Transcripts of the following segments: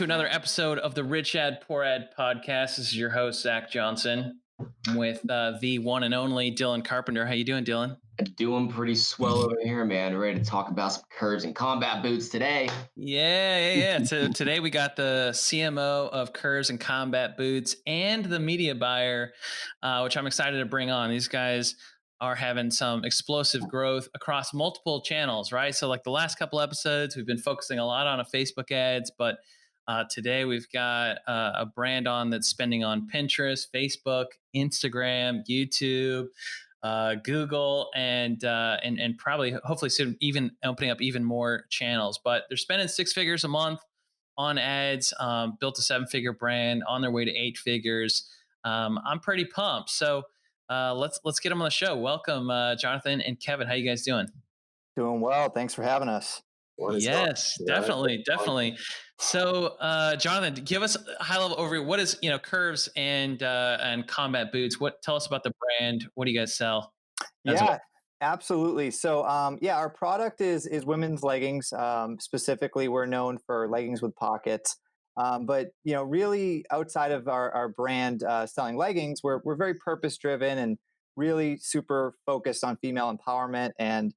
to another episode of the Rich Ad Poor Ad podcast. This is your host, Zach Johnson. I'm with the one and only Dylan Carpenter. How you doing, Dylan? Doing pretty swell over here, man. Ready to talk about some curves and combat boots today. Yeah. So today we got the CMO of Curves and Combat Boots and the media buyer, which I'm excited to bring on. These guys are having some explosive growth across multiple channels, right? So like the last couple episodes, we've been focusing a lot on Facebook ads, but today we've got a brand on that's spending on Pinterest, Facebook, Instagram, YouTube, Google, and probably hopefully soon even opening up even more channels. But they're spending 6 figures a month on ads, built a 7-figure brand on their way to 8 figures. I'm pretty pumped. So let's get them on the show. Welcome, Jonathan and Kevin. How you guys doing? Doing well. Thanks for having us. Yes, definitely. So, Jonathan, give us a high-level overview. What is Curves and Combat Boots? Tell us about the brand. What do you guys sell? Absolutely. So, our product is women's leggings. Specifically, we're known for leggings with pockets. But really, outside of our brand selling leggings, we're very purpose-driven and really super focused on female empowerment. And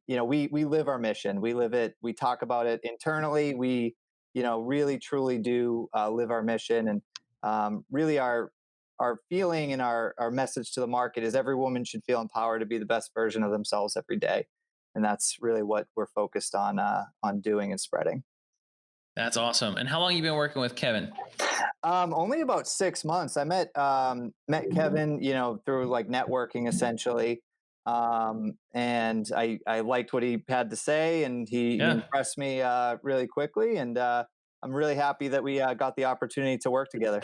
we live our mission. We live it. We talk about it internally. We really truly do live our mission. And really our feeling and our message to the market is every woman should feel empowered to be the best version of themselves every day. And that's really what we're focused on doing and spreading. That's awesome. And how long have you been working with Kevin? Only about 6 months. I met Kevin, through like networking essentially. And I liked what he had to say, and he impressed me really quickly. And I'm really happy that we got the opportunity to work together.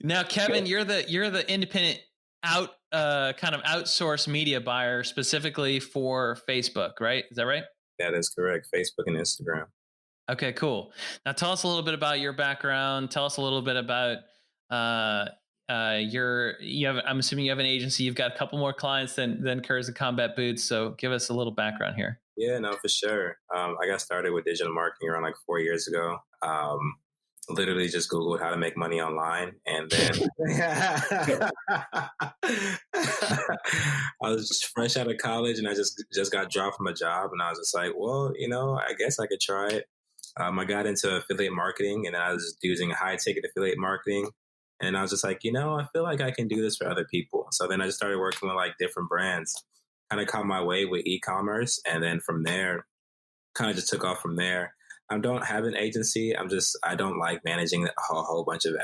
Now, Kevin, you're the independent kind of outsourced media buyer specifically for Facebook, right? Is that right? That is correct. Facebook and Instagram. Okay, cool. Now tell us a little bit about your background. Tell us a little bit about I'm assuming you have an agency. You've got a couple more clients than Curves and Combat Boots. So give us a little background here. Yeah, no, for sure. I got started with digital marketing around like 4 years ago. Literally just Googled how to make money online. And then I was just fresh out of college and I just got dropped from a job. And I was just like, well, I guess I could try it. I got into affiliate marketing, and then I was just using high ticket affiliate marketing. And I was just like, I feel like I can do this for other people. So then I just started working with like different brands, kind of caught my way with e-commerce. And then from there, kind of just took off from there. I don't have an agency. I don't like managing a whole bunch of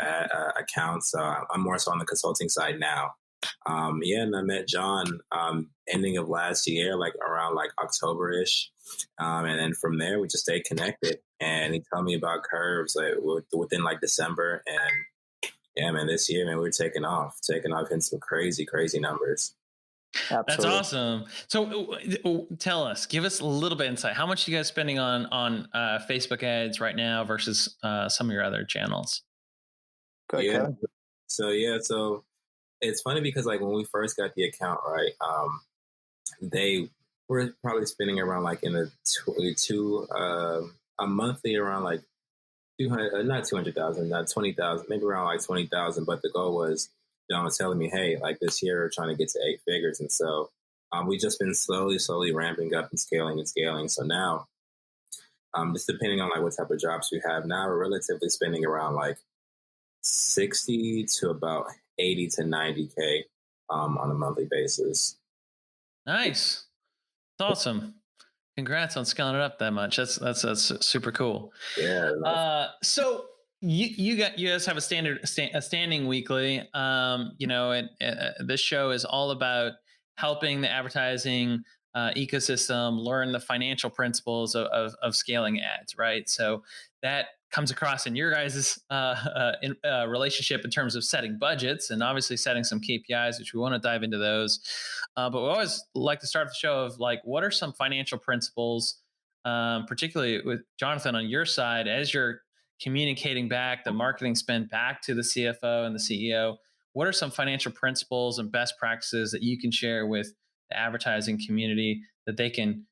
accounts. So I'm more so on the consulting side now. And I met Jon ending of last year, like around like October-ish. And then from there, we just stayed connected. And he told me about Curves like within like December. And yeah, man, this year, man, we're taking off in some crazy, crazy numbers. Absolutely. That's awesome. So give us a little bit of insight. How much are you guys spending on Facebook ads right now versus some of your other channels? Go ahead, Kevin. So it's funny because like when we first got the account, right, they were probably spending around like in the a monthly around like 200, not 200,000, not 20,000, maybe around like 20,000. But the goal was, Jon was telling me, hey, like this year we're trying to get to 8 figures. And so we've just been slowly ramping up and scaling. So now, just depending on like what type of jobs we have now, we're relatively spending around like 60 to about 80 to 90K on a monthly basis. Nice. That's awesome. Congrats on scaling it up that much. That's super cool. Yeah. So you guys have a standing weekly. And this show is all about helping the advertising ecosystem learn the financial principles of scaling ads, right? So that comes across in your guys' relationship in terms of setting budgets and obviously setting some KPIs, which we want to dive into those. But we always like to start the show of like, what are some financial principles, particularly with Jonathan on your side, as you're communicating back the marketing spend back to the CFO and the CEO? What are some financial principles and best practices that you can share with the advertising community that they can,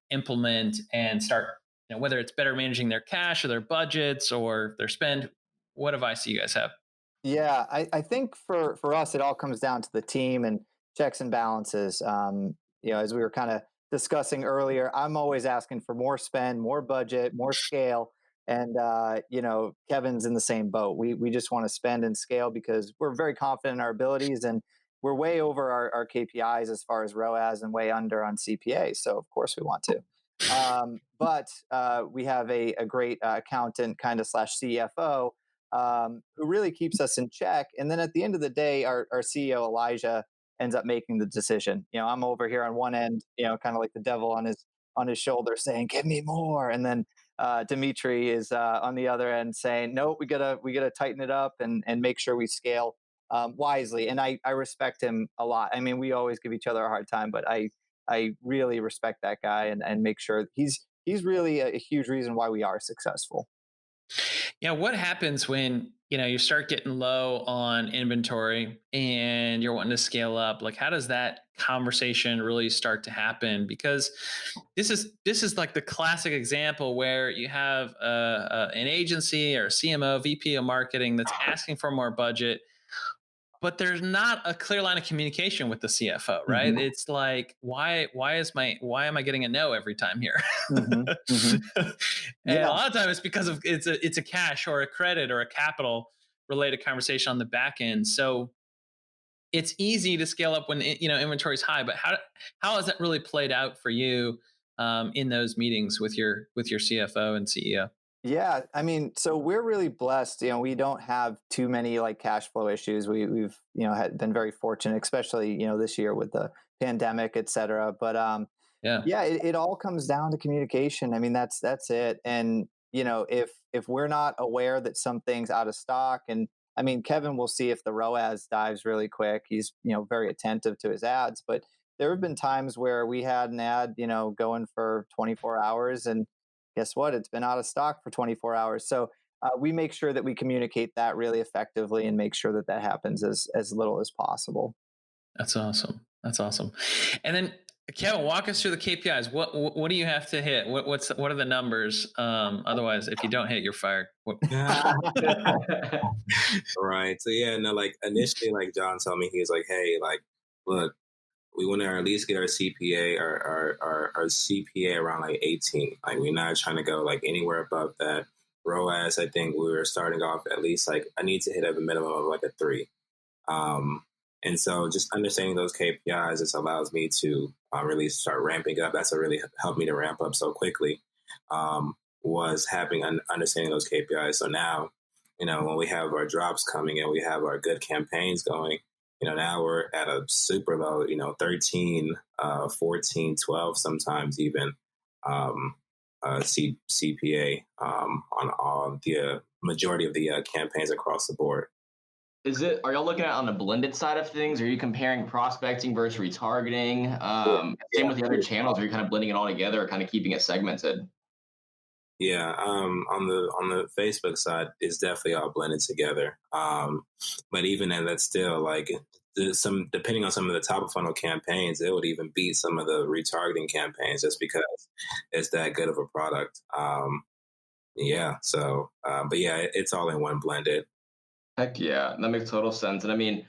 implement and start whether it's better managing their cash or their budgets or their spend? What advice do you guys have? Yeah, I think for us, it all comes down to the team and checks and balances. As we were kind of discussing earlier, I'm always asking for more spend, more budget, more scale. And Kevin's in the same boat. We just want to spend and scale because we're very confident in our abilities, and we're way over our KPIs as far as ROAS and way under on CPA. So of course we want to. But we have a great accountant kind of slash CFO who really keeps us in check. And then at the end of the day, our CEO Elijah ends up making the decision. I'm over here on one end, kind of like the devil on his shoulder, saying, "Give me more," and then Dimitri is on the other end saying, "Nope, we gotta tighten it up and make sure we scale wisely." And I respect him a lot. I mean, we always give each other a hard time, but I really respect that guy and make sure he's really a huge reason why we are successful. Yeah, what happens when you start getting low on inventory and you're wanting to scale up? Like, how does that conversation really start to happen? Because this is like the classic example where you have an agency or a CMO, VP of marketing that's asking for more budget, but there's not a clear line of communication with the CFO, right? Mm-hmm. It's like, why am I getting a no every time here? Mm-hmm. Mm-hmm. And a Yeah. lot of times it's because of it's a cash or a credit or a capital related conversation on the back end. So it's easy to scale up when inventory is high, but how has that really played out for you in those meetings with your CFO and CEO? Yeah, I mean, so we're really blessed. We don't have too many like cash flow issues. We've had been very fortunate, especially this year with the pandemic, et cetera. But Yeah. yeah, it all comes down to communication. I mean, that's it. And if we're not aware that something's out of stock, and I mean, Kevin will see if the ROAS dives really quick. He's very attentive to his ads, but there have been times where we had an ad going for 24 hours, and guess what? It's been out of stock for 24 hours. So we make sure that we communicate that really effectively and make sure that that happens as little as possible. That's awesome. That's awesome. And then Kevin, walk us through the KPIs. What do you have to hit? What are the numbers? Otherwise, if you don't hit, you're fired. Right. So yeah, no, like initially, like John told me, he was like, "Hey, like, look, we want to at least get our CPA, our CPA around like 18. Like, we're not trying to go like anywhere above that. ROAS, I think we were starting off at least like I need to hit at a minimum of like a 3. And so just understanding those KPIs just allows me to really start ramping up. That's what really helped me to ramp up so quickly. Was having understanding those KPIs. So now, when we have our drops coming and we have our good campaigns going, now we're at a super low, 13, 14, 12, sometimes even CPA on all the majority of the campaigns across the board. Are y'all looking at it on the blended side of things? Are you comparing prospecting versus retargeting? Same with the other channels. Are you kind of blending it all together or kind of keeping it segmented? Yeah, on the Facebook side, it's definitely all blended together. But even then, that's still like depending on some of the top of funnel campaigns, it would even beat some of the retargeting campaigns just because it's that good of a product. Yeah. So, but yeah, it's all in one blended. Heck yeah, that makes total sense. And I mean,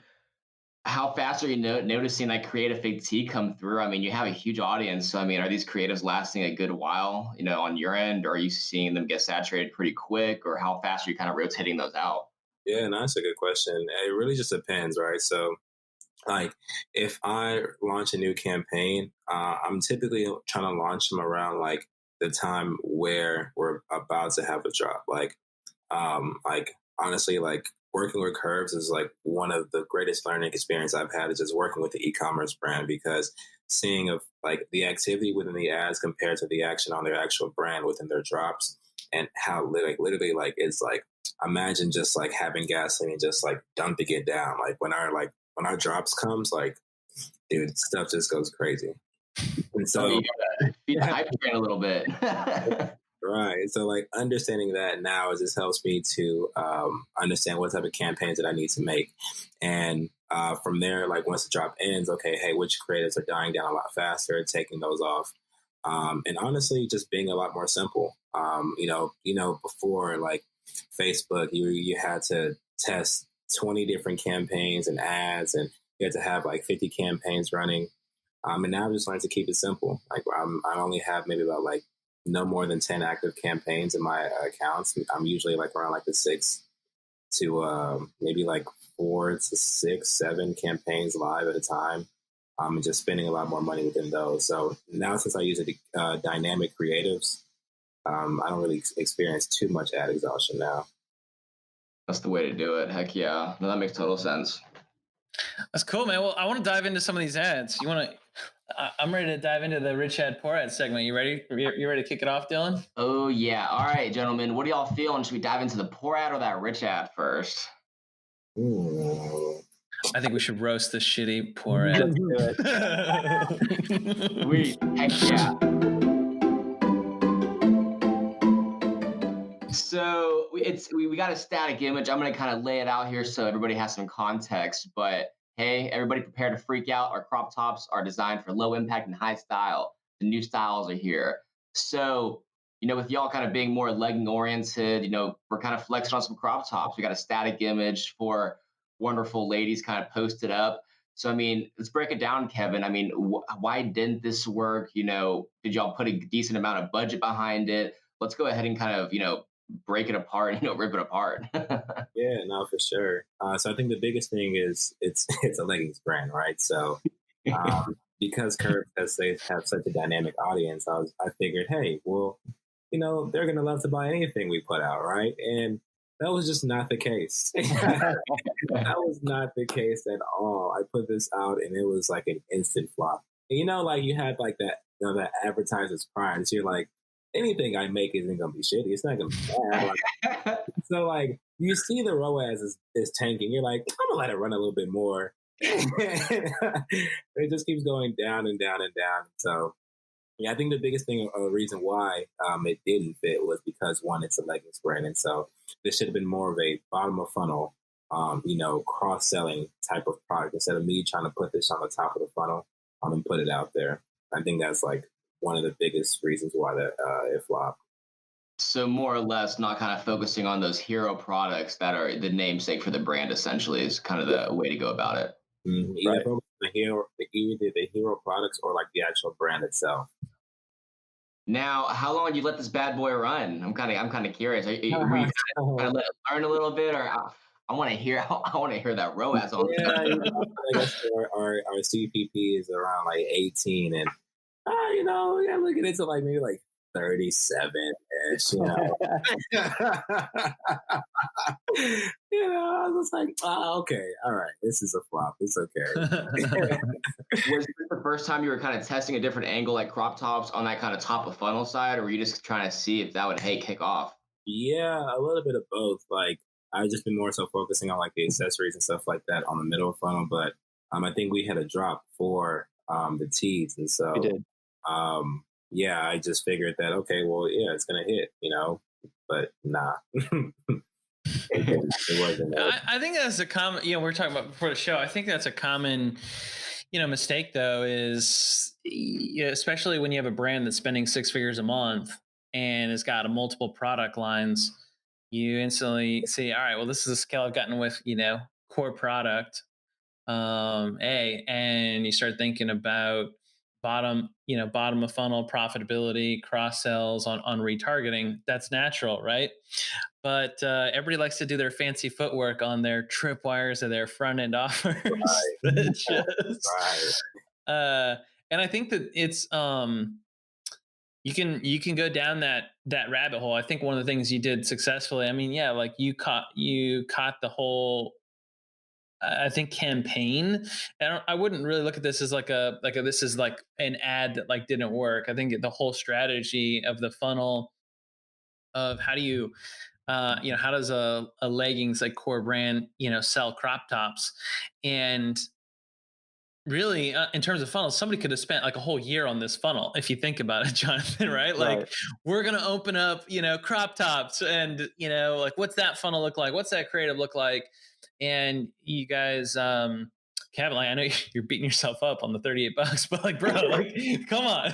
how fast are you noticing like creative fatigue come through? I mean, you have a huge audience. So, I mean, are these creatives lasting a good while, on your end? Or are you seeing them get saturated pretty quick? Or how fast are you kind of rotating those out? Yeah, no, that's a good question. It really just depends, right? So, like, if I launch a new campaign, I'm typically trying to launch them around like the time where we're about to have a drop. Like honestly, like working with Curves is like one of the greatest learning experience I've had is just working with the e-commerce brand because seeing of like the activity within the ads compared to the action on their actual brand within their drops and how literally like it's like imagine just like having gasoline and just like dumping it down. Like when our drops comes, like dude, stuff just goes crazy. And so you gotta feed the hype train a little bit. Right. So like understanding that now just helps me to understand what type of campaigns that I need to make. And from there, like once the drop ends, okay, hey, which creatives are dying down a lot faster, taking those off. And honestly, just being a lot more simple. Before like Facebook, you had to test 20 different campaigns and ads, and you had to have like 50 campaigns running. And now I'm just trying to keep it simple. Like I only have maybe about like no more than 10 active campaigns in my accounts. I'm usually like around like the 6 to maybe like 4 to 6, 7 campaigns live at a time. And just spending a lot more money within those. So now, since I use dynamic creatives, I don't really experience too much ad exhaustion now. That's the way to do it. Heck yeah. No, that makes total sense. That's cool, man. Well, I want to dive into some of these ads. I'm ready to dive into the rich ad, poor ad segment. You ready? You ready to kick it off, Dylan? Oh, yeah. All right, gentlemen. What are y'all feeling? Should we dive into the poor ad or that rich ad first? I think we should roast the shitty poor ad. Let's do it. Sweet. Heck yeah. So we got a static image. I'm going to kind of lay it out here so everybody has some context. But hey, everybody prepare to freak out. Our crop tops are designed for low impact and high style. The new styles are here. So, with y'all kind of being more legging oriented, we're kind of flexing on some crop tops. We got a static image for wonderful ladies kind of posted up. So, I mean, let's break it down, Kevin. I mean, why didn't this work? Did y'all put a decent amount of budget behind it? Let's go ahead and kind of, break it apart, rip it apart. Yeah, no, for sure. So I think the biggest thing is it's a leggings brand, right? So because Curve they have such a dynamic audience, I figured, hey, well, they're gonna love to buy anything we put out, right? And that was just not the case. That was not the case at all. I put this out and it was like an instant flop. And like you had like that, that advertiser's pride. So you're like, anything I make isn't gonna be shitty. It's not gonna be bad. So like you see the ROAS is tanking. You're like, I'm gonna let it run a little bit more. It just keeps going down and down and down. So yeah, I think the biggest thing or the reason why it didn't fit was because one, it's a leggings brand, and so this should have been more of a bottom of funnel, cross-selling type of product instead of me trying to put this on the top of the funnel and put it out there. I think that's like one of the biggest reasons why that it flopped. So more or less not kind of focusing on those hero products that are the namesake for the brand essentially is kind of the way to go about it. Mm-hmm. Either focus on the hero products or like the actual brand itself. Now, how long did you let this bad boy run? I'm kind of curious. Were you kind of let it learn a little bit, or I want to hear that ROAS on. Yeah, I guess our CPP is around like 18, and looking into like maybe like 37-ish. I was like, okay, all right, this is a flop. It's okay. Was this the first time you were kind of testing a different angle, like crop tops on that kind of top of funnel side, or were you just trying to see if that would kick off? Yeah, a little bit of both. Like I've just been more so focusing on like the accessories and stuff like that on the middle funnel, but I think we had a drop for the tees, and so we did. Yeah, I just figured that okay, well, yeah, it's gonna hit, but nah. It wasn't. I think that's a common. We're talking about before the show. I think that's a common, mistake though. Is especially when you have a brand that's spending 6 figures a month and it's got multiple product lines, you instantly see, all right, well, this is the scale I've gotten with core product, and you start thinking about bottom of funnel profitability, cross sells on retargeting. That's natural, right? But everybody likes to do their fancy footwork on their tripwires or their front end offers. Right. And I think that it's you can go down that rabbit hole. I think one of the things you did successfully. I mean, yeah, like you caught the whole. I think campaign. And I wouldn't really look at this as like a this is like an ad that like didn't work. I think the whole strategy of the funnel of how do you how does a leggings like core brand sell crop tops, and really in terms of funnels, somebody could have spent like a whole year on this funnel if you think about it, Jonathan, right? Like we're gonna open up crop tops, and like what's that funnel look like, what's that creative look like, and you guys Kevin, like, I know you're beating yourself up on the $38, but like, bro, like, come on.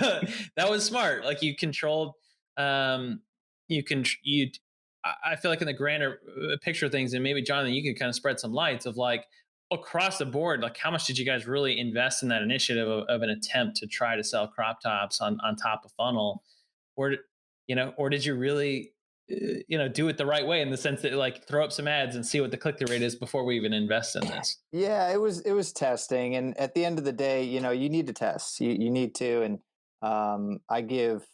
That was smart. Like, you controlled, um, I feel like in the grander picture of things, and maybe Jonathan, you could kind of spread some lights of like across the board, like how much did you guys really invest in that initiative of an attempt to try to sell crop tops on top of funnel? Or, or did you really, do it the right way in the sense that like throw up some ads and see what the click-through rate is before we even invest in this? Yeah, it was testing, and at the end of the day, you need to test. You need to, and I give,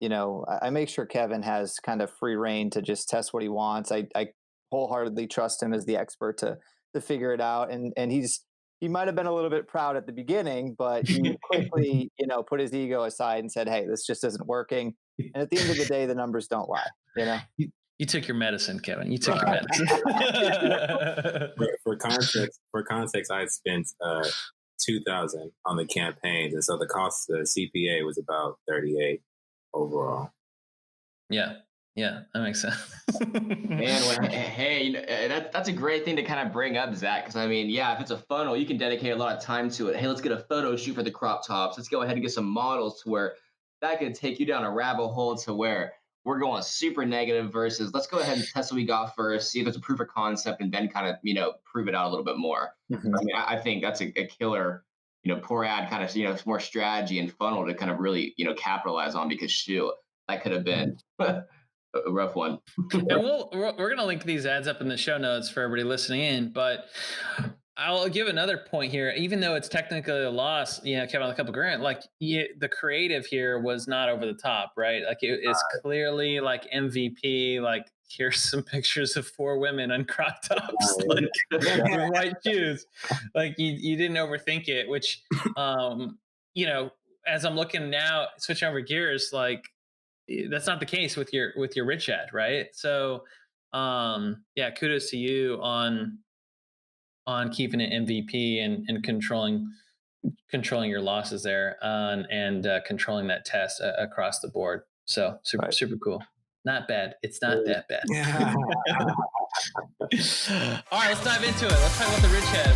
I make sure Kevin has kind of free reign to just test what he wants. I wholeheartedly trust him as the expert to figure it out, and he might have been a little bit proud at the beginning, but he quickly, put his ego aside and said, "Hey, this just isn't working." And at the end of the day, the numbers don't lie. You took your medicine, Kevin. You took your medicine. For context, I had spent $2,000 on the campaigns, and so the cost of the CPA was about 38 overall. Yeah, that makes sense. Man, hey, that's a great thing to kind of bring up, Zach. Because I mean, yeah, if it's a funnel, you can dedicate a lot of time to it. Hey, let's get a photo shoot for the crop tops. Let's go ahead and get some models to where that could take you down a rabbit hole to where we're going super negative versus let's go ahead and test what we got first, see if there's a proof of concept, and then kind of prove it out a little bit more. Mhm. I mean, I think that's a killer. Poor ad kind of it's more strategy and funnel to kind of really capitalize on, because shoot, that could have been a rough one. And we're gonna link these ads up in the show notes for everybody listening in, but I'll give another point here. Even though it's technically a loss, Kevin, on a couple grand, like the creative here was not over the top, right? Like it's clearly like MVP. Like, here's some pictures of 4 women on crop tops, like with white shoes. Like you didn't overthink it, which, as I'm looking now, switching over gears, like that's not the case with your rich ad, right? So, kudos to you on keeping it MVP and controlling your losses there, and controlling that test across the board. So super cool. Not bad. It's not that bad. All right, let's dive into it. Let's talk about the rich ad.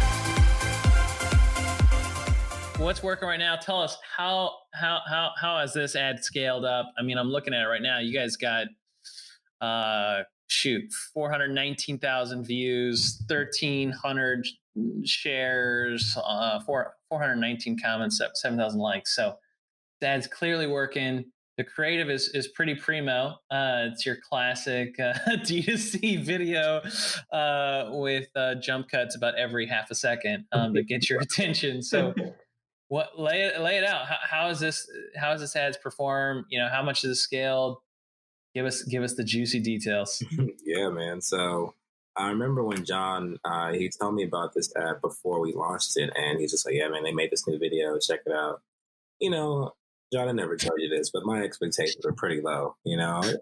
What's working right now? Tell us how has this ad scaled up? I mean, I'm looking at it right now. You guys got 419,000 views, 1,300 shares, 419 comments, 7,000 likes. So that's clearly working. The creative is pretty primo. It's your classic D2C video with jump cuts about every half a second to get your attention. So lay it out. How is this ads perform? How much is it scaled? Give us the juicy details. Yeah, man. So I remember when Jon, he told me about this ad before we launched it, and he's just like, "Yeah, man, they made this new video. Check it out." Jon, I never told you this, but my expectations were pretty low. I was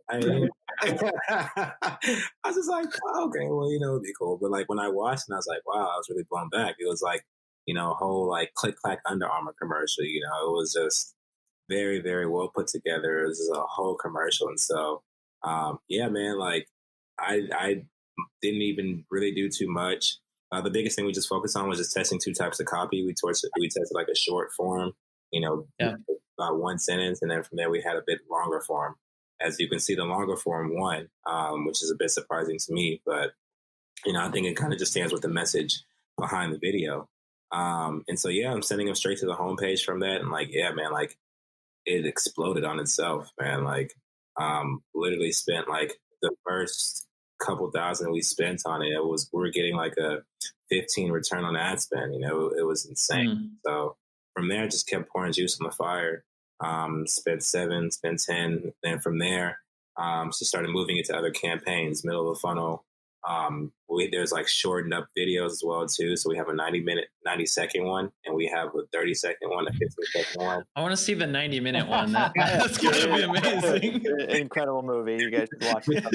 just like, oh, okay, well, it'd be cool. But like when I watched it, I was like, wow, I was really blown back. It was like, a whole like click clack Under Armour commercial. It was just very, very well put together. It was just a whole commercial. And so, yeah, man, like I didn't even really do too much. The biggest thing we just focused on was just testing 2 types of copy. We tested like a short form, about 1 sentence. And then from there, we had a bit longer form. As you can see, the longer form won, which is a bit surprising to me. But, I think it kind of just stands with the message behind the video. And so, yeah, I'm sending them straight to the homepage from that. And like, yeah, man, like it exploded on itself, man. Like, literally spent like the first couple thousand we spent on it. We were getting like a 15 return on ad spend. It was insane. So from there, I just kept pouring juice on the fire. Spent 7, spent 10. Then from there, so started moving into other campaigns, middle of the funnel. There's like shortened up videos as well too. So we have a 90-second one, and we have a 30-second one, a 15-second one. I want to see the 90-minute one. That's gonna be amazing. Incredible movie. You guys should watch it.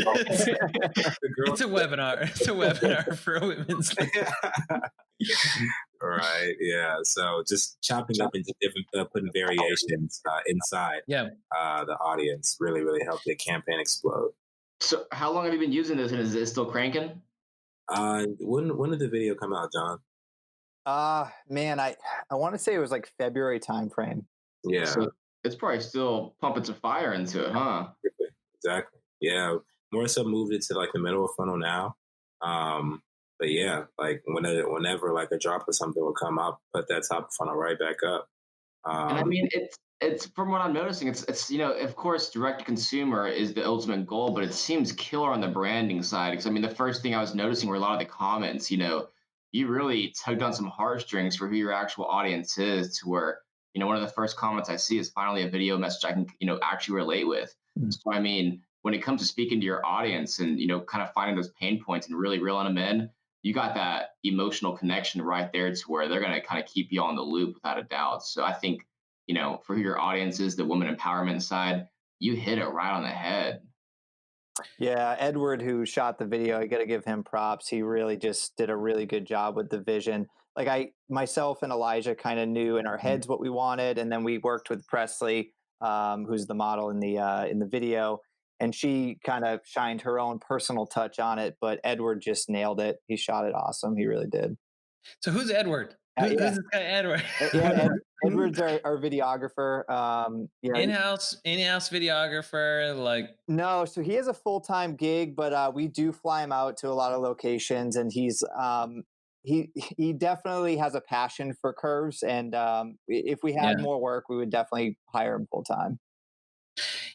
It's a webinar. It's a webinar for women's. Right. Yeah. So just chopping up into different, putting variations inside. Yeah. The audience really, really helped the campaign explode. So how long have you been using this, and is it still cranking? When did the video come out, Jon? Man, I want to say it was like February timeframe. Yeah, So it's probably still pumping some fire into it, huh? exactly. Yeah, more so moved it to like the middle of funnel now. Um, but yeah, like whenever like a drop or something will come up, put that top of funnel right back up. And I Um, mean, it's from what I'm noticing, it's of course, direct to consumer is the ultimate goal, but it seems killer on the branding side. Because I mean, the first thing I was noticing were a lot of the comments. You really tugged on some heartstrings for who your actual audience is, to where one of the first comments I see is finally a video message I can actually relate with. Mm. So I mean, when it comes to speaking to your audience and kind of finding those pain points and really reeling them in, you got that emotional connection right there to where they're going to kind of keep you on the loop without a doubt. So I think for who your audience is, the women empowerment side, you hit it right on the head. Yeah, Edward, who shot the video, I got to give him props. He really just did a really good job with the vision. Like myself and Elijah kind of knew in our heads what we wanted, and then we worked with Presley, who's the model in the video, and she kind of shined her own personal touch on it. But Edward just nailed it. He shot it awesome. He really did. So who's Edward? Who's Yeah, this guy, Edward? Edward's our videographer. In-house videographer, like. No, so he has a full-time gig, but we do fly him out to a lot of locations, and he definitely has a passion for curves, and if we had Yeah. more work, we would definitely hire him full-time.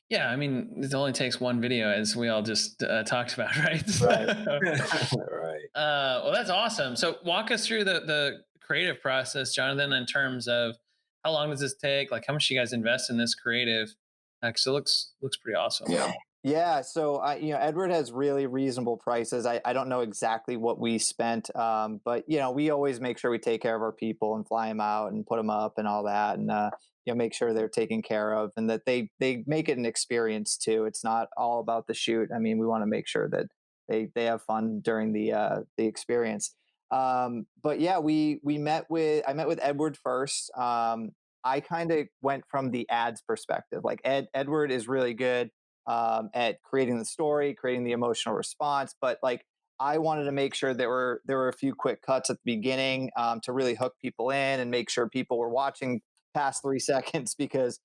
Yeah, I mean, it only takes one video, as we all just talked about, right? Right. right. Well, that's awesome. So, walk us through the creative process, Jonathan, in terms of how long does this take? Like, how much do you guys invest in this creative? Because it looks pretty awesome. Yeah. Yeah, so Edward has really reasonable prices. I don't know exactly what we spent, but we always make sure we take care of our people and fly them out and put them up and all that, and make sure they're taken care of and that they make it an experience too. It's not all about the shoot. I mean, we want to make sure that they have fun during the experience. But yeah, I met with Edward first. I kind of went from the ads perspective. Like Edward is really good at creating the story, creating the emotional response. But like, I wanted to make sure there were a few quick cuts at the beginning to really hook people in and make sure people were watching past 3 seconds because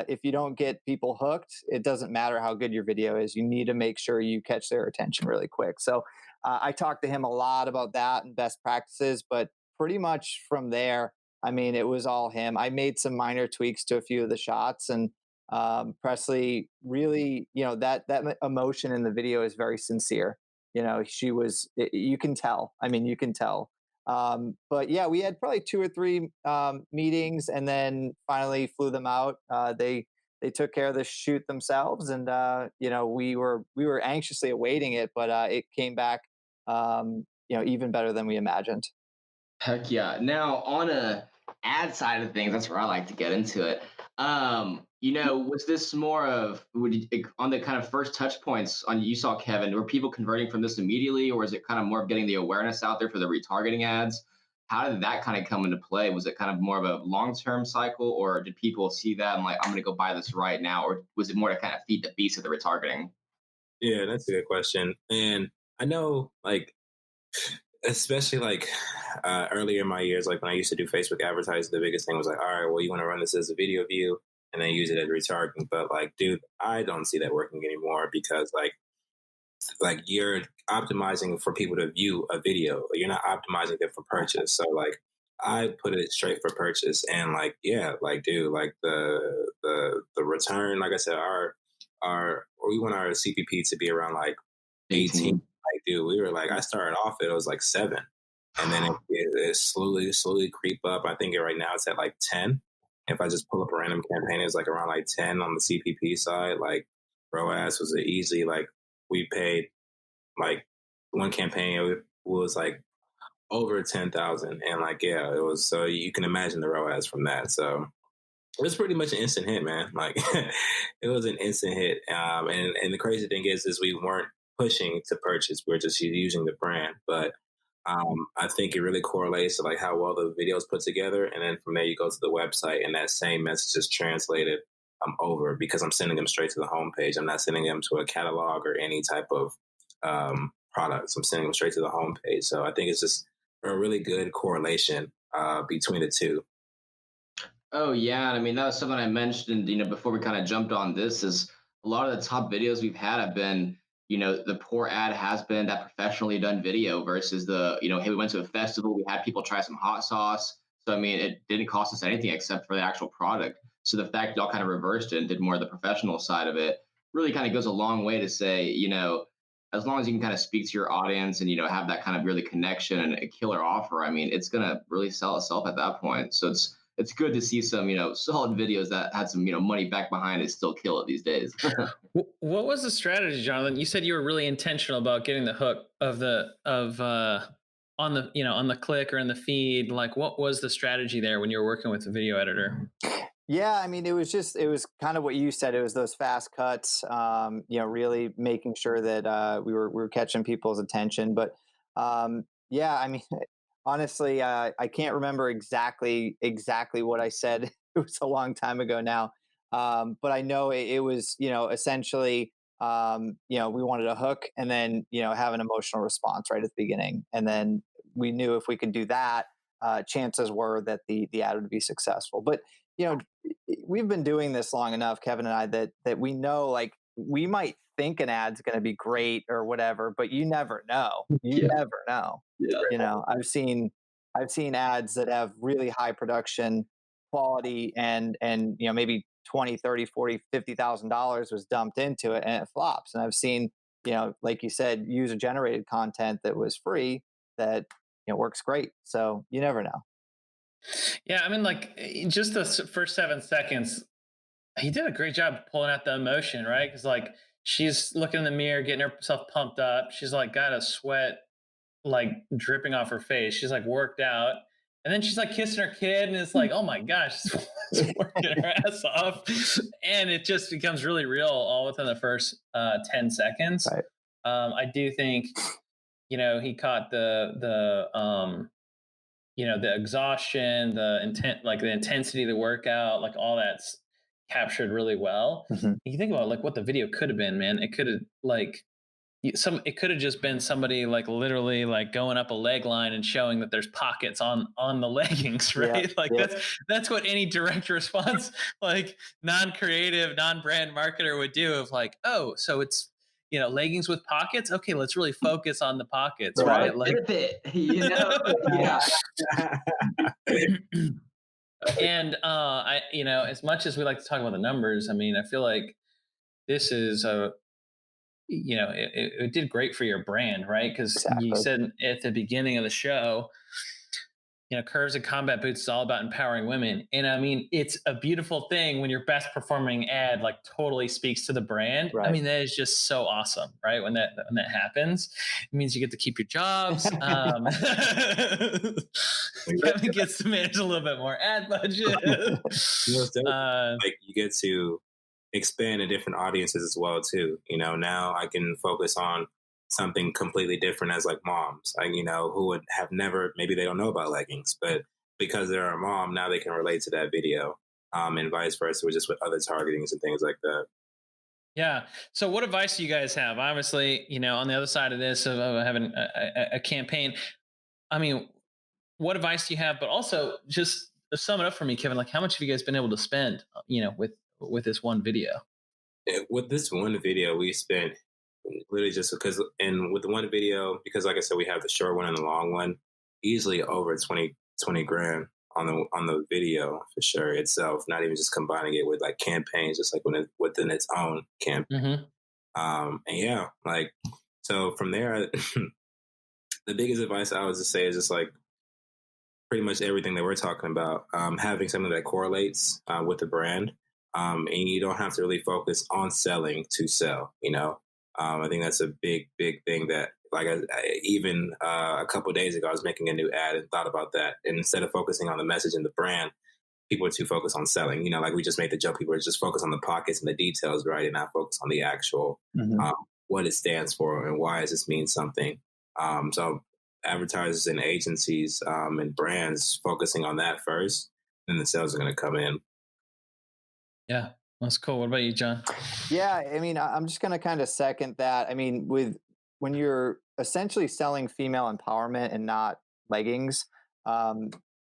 if you don't get people hooked, it doesn't matter how good your video is. You need to make sure you catch their attention really quick. So I talked to him a lot about that and best practices, but pretty much from there, I mean, it was all him. I made some minor tweaks to a few of the shots, and Presley really, that emotion in the video is very sincere. She was, you can tell. I mean, you can tell. But yeah, we had probably 2 or 3 meetings, and then finally flew them out. They took care of the shoot themselves, and we were anxiously awaiting it, but it came back, even better than we imagined. Heck yeah. Now on a ad side of things, that's where I like to get into it. Was this more of on the kind of first touch points on you saw Kevin, were people converting from this immediately, or is it kind of more of getting the awareness out there for the retargeting ads? How did that kind of come into play? Was it kind of more of a long-term cycle, or did people see that and like, I'm gonna go buy this right now? Or was it more to kind of feed the beast of the retargeting? Yeah, that's a good question. And I know, like, especially like earlier in my years, like when I used to do Facebook advertising, the biggest thing was like, all right, well, you want to run this as a video view and then use it as retargeting. But like, dude, I don't see that working anymore because like you're optimizing for people to view a video. You're not optimizing it for purchase. So like I put it straight for purchase, and like yeah, like dude, like the return, like I said, our we want our CPP to be around like 18. Like dude, we were like I started off it was like 7, and then it slowly creep up. I think right now it's at like 10. If I just pull up a random campaign, it's like around like 10 on the CPP side. Like ROAS was easy. Like we paid like one campaign was like over 10,000, and like yeah, it was, so you can imagine the ROAS from that. So it was pretty much an instant hit, man. Like it was an instant hit. And the crazy thing is we weren't pushing to purchase. We're just using the brand. But I think it really correlates to like how well the videos put together. And then from there you go to the website and that same message is translated over, because I'm sending them straight to the homepage. I'm not sending them to a catalog or any type of products. I'm sending them straight to the homepage. So I think it's just a really good correlation between the two. Oh yeah, I mean that was something I mentioned, before we kind of jumped on this is a lot of the top videos we've had have been, the poor ad has been that professionally done video versus the, hey, we went to a festival, we had people try some hot sauce. So I mean, it didn't cost us anything except for the actual product. So the fact y'all kind of reversed it and did more of the professional side of it really kind of goes a long way to say, as long as you can kind of speak to your audience and have that kind of really connection and a killer offer, I mean, it's gonna really sell itself at that point. So it's good to see some solid videos that had some money back behind it still kill it these days. What was the strategy, Jonathan? You said you were really intentional about getting the hook on the on the click or in the feed. Like, what was the strategy there when you were working with the video editor? Yeah, I mean, it was kind of what you said. It was those fast cuts, really making sure that we were catching people's attention. But yeah, I mean, honestly, I can't remember exactly what I said. It was a long time ago now, but I know it was essentially we wanted a hook and then have an emotional response right at the beginning, and then we knew if we could do that, chances were that the ad would be successful. But you know we've been doing this long enough, Kevin and I, that we know, like, we might think an ad's going to be great or whatever, but you never know. You Yeah. never know. Yeah. I've seen ads that have really high production quality and maybe 20, 30, 40, $50,000 was dumped into it and it flops. And I've seen, like you said, user generated content that was free that works great. So you never know. Yeah, I mean, like, just the first 7 seconds, he did a great job pulling out the emotion, right? Because, like, she's looking in the mirror, getting herself pumped up. She's like got a sweat like dripping off her face. She's like worked out. And then she's like kissing her kid, and it's like, oh my gosh, she's working her ass off. And it just becomes really real all within the first 10 seconds. Right. I do think, he caught the exhaustion, the intent, like the intensity of the workout, like all that's captured really well. Mm-hmm. You think about like what the video could have been, man. It could have like it could have just been somebody like literally like going up a leg line and showing that there's pockets on the leggings, right? Yeah, Like yeah. that's what any direct response, like non-creative, non-brand marketer would do of like, oh, so it's leggings with pockets. Okay, let's really focus on the pockets, right? Like, Yeah. and as much as we like to talk about the numbers, I mean, I feel like this is it did great for your brand, right? Because you Exactly. said at the beginning of the show, Curves and Combat Boots is all about empowering women. And I mean, it's a beautiful thing when your best performing ad like totally speaks to the brand. Right. I mean, that is just so awesome, right? When that happens, it means you get to keep your jobs. Kevin gets to manage a little bit more ad budget. Like you get to expand to different audiences as well too. Now I can focus on something completely different as like moms, who would have never, maybe they don't know about leggings, but because they're a mom, now they can relate to that video, and vice versa, just with other targetings and things like that. Yeah. So what advice do you guys have? Obviously, on the other side of this of having a campaign, I mean, what advice do you have? But also just sum it up for me, Kevin, like how much have you guys been able to spend, with this one video? With this one video, we spent literally just because, and with the one video, because like I said, we have the short one and the long one, easily over 20 grand on the video for sure itself, not even just combining it with like campaigns, just like within its own campaign. Mm-hmm. And yeah, like, so from there, the biggest advice I would just say is just like pretty much everything that we're talking about, having something that correlates with the brand. And you don't have to really focus on selling to sell, I think that's a big thing that, like, even a couple of days ago, I was making a new ad and thought about that. And instead of focusing on the message and the brand, people are too focused on selling. Like we just made the joke, people are just focused on the pockets and the details, right? And not focus on the actual, what it stands for and why does this mean something. So advertisers and agencies and brands focusing on that first, and the sales are going to come in. Yeah, that's cool. What about you, John? Yeah, I mean, I'm just going to kind of second that. I mean, when you're essentially selling female empowerment and not leggings,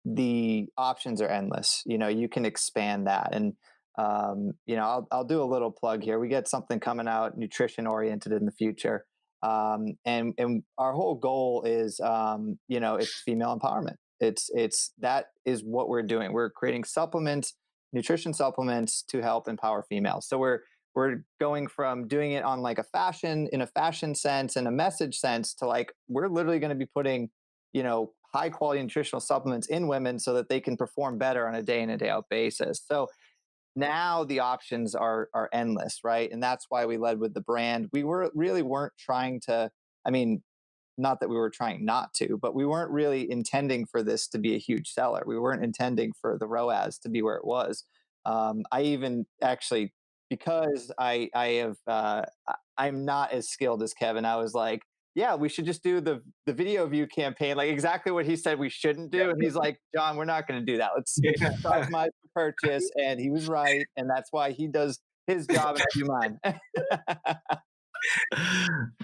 the options are endless. You can expand that. And I'll do a little plug here. We get something coming out nutrition oriented in the future. And our whole goal is, it's female empowerment. It's that is what we're doing. We're creating supplements, nutrition supplements to help empower females. So we're going from doing it on like in a fashion sense and a message sense to like, we're literally going to be putting, high quality nutritional supplements in women so that they can perform better on a day in and day out basis. So now the options are endless, right? And that's why we led with the brand. We weren't trying to, I mean, not that we were trying not to, but we weren't really intending for this to be a huge seller. We weren't intending for the ROAS to be where it was. I even actually, because I'm not as skilled as Kevin, I was like, yeah, we should just do the video view campaign, like exactly what he said we shouldn't do. And he's like, John, we're not going to do that. Let's optimize the purchase. And he was right. And that's why he does his job and I do mine.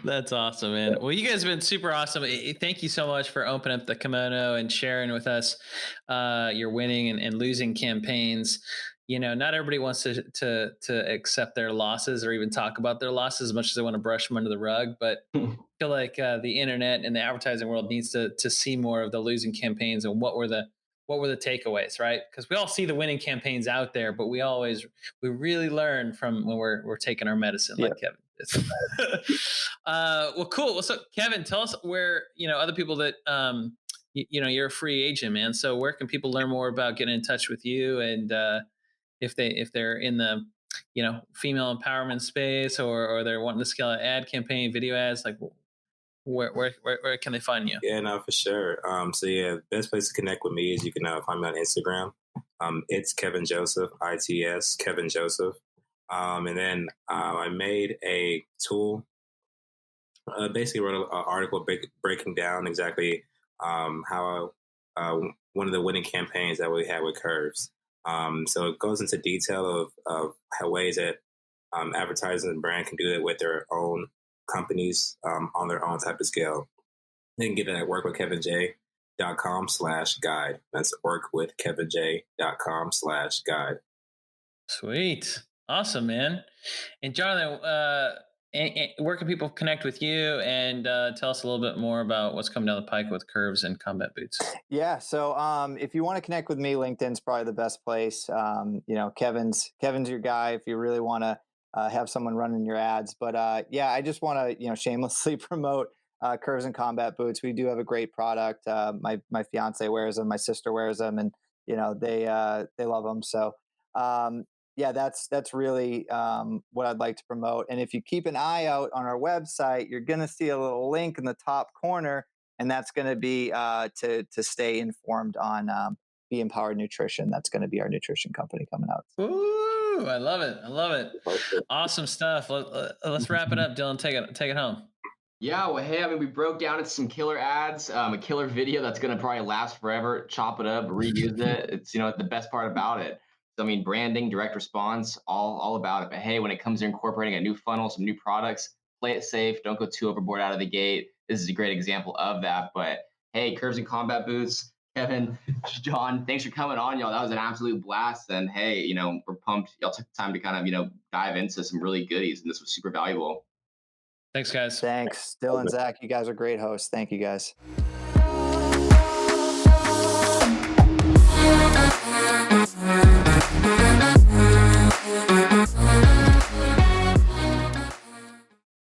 That's awesome, man. Well, you guys have been super awesome. Thank you so much for opening up the kimono and sharing with us your winning and losing campaigns. Not everybody wants to accept their losses or even talk about their losses as much as they want to brush them under the rug. But I feel like the internet and the advertising world needs to see more of the losing campaigns and what were the takeaways, right? Because we all see the winning campaigns out there, but we really learn from when we're taking our medicine, like Kevin. Well, cool. Well, so Kevin, tell us where other people that you're a free agent, man. So where can people learn more about getting in touch with you, and if they're in the female empowerment space, or they're wanting to scale an ad campaign, video ads, like where can they find you? Yeah, no, for sure. So yeah, best place to connect with me is you can find me on Instagram. It's Kevin Joseph, ITS Kevin Joseph. And then I made a tool. Basically wrote an article breaking down exactly how one of the winning campaigns that we had with Curves. So it goes into detail of how ways that advertisers and brand can do it with their own companies on their own type of scale. You can get it at workwithkevinj.com/guide. That's workwithkevinj.com/guide. Sweet. Awesome, man. And Jonathan, where can people connect with you, and tell us a little bit more about what's coming down the pike with Curves and combat boots? Yeah. So if you want to connect with me, LinkedIn's probably the best place. Kevin's your guy if you really want to have someone running your ads. But yeah, I just want to shamelessly promote Curves and combat boots. We do have a great product. My fiance wears them, my sister wears them, and they love them. So yeah, that's really what I'd like to promote. And if you keep an eye out on our website, you're going to see a little link in the top corner, and that's going to be to stay informed on Be Empowered Nutrition. That's going to be our nutrition company coming out. Ooh, I love it. I love it. Awesome stuff. Let's wrap it up, Dylan. Take it home. Yeah, well, hey, I mean, we broke down into some killer ads, a killer video that's going to probably last forever. Chop it up, reuse it. It's, the best part about it. So, I mean, branding, direct response, all about it. But hey, when it comes to incorporating a new funnel, some new products, play it safe. Don't go too overboard out of the gate. This is a great example of that. But hey, Curves and Combat Boots, Kevin, John, thanks for coming on, y'all. That was an absolute blast. And hey, we're pumped. Y'all took the time to kind of, dive into some really goodies. And this was super valuable. Thanks, guys. Thanks, Dylan, Zach. You guys are great hosts. Thank you, guys.